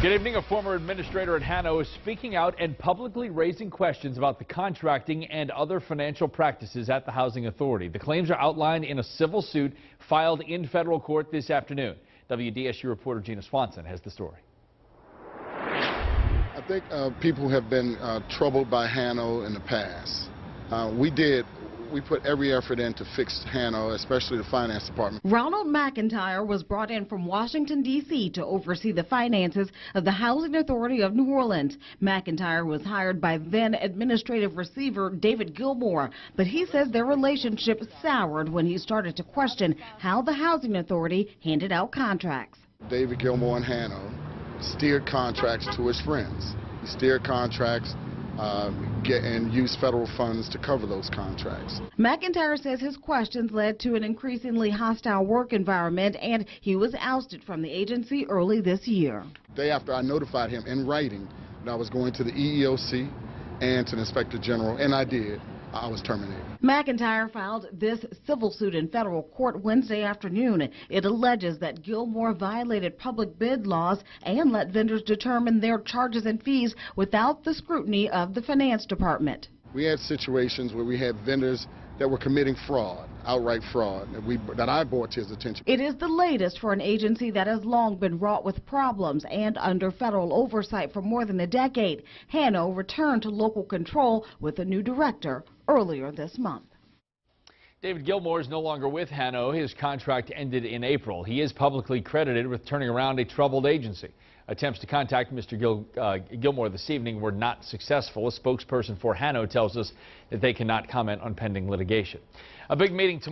Good evening. A former administrator at Hano is speaking out and publicly raising questions about the contracting and other financial practices at the Housing Authority. The claims are outlined in a civil suit filed in federal court this afternoon. WDSU reporter Gina Swanson has the story. I think people have been troubled by Hano in the past. We put every effort in to fix Hano, especially the finance department. Ronald McIntyre was brought in from Washington, D.C. to oversee the finances of the Housing Authority of New Orleans. McIntyre was hired by then administrative receiver David Gilmore, but he says their relationship soured when he started to question how the Housing Authority handed out contracts. David Gilmore and Hano steered contracts to his friends. He steered contracts and use federal funds to cover those contracts. McIntyre says his questions led to an increasingly hostile work environment, and he was ousted from the agency early this year. The day after I notified him in writing that I was going to the EEOC and to the Inspector General, and I did, I was terminated. McIntyre filed this civil suit in federal court Wednesday afternoon. It alleges that Gilmore violated public bid laws and let vendors determine their charges and fees without the scrutiny of the finance department. We had situations where we had vendors that were committing fraud, outright fraud, that I brought to his attention. It is the latest for an agency that has long been wrought with problems and under federal oversight for more than a decade. Hano returned to local control with a new director earlier this month. David Gilmore is no longer with Hano. His contract ended in April. He is publicly credited with turning around a troubled agency. Attempts to contact Mr. Gilmore this evening were not successful. A spokesperson for Hano tells us that they cannot comment on pending litigation. A big meeting tomorrow.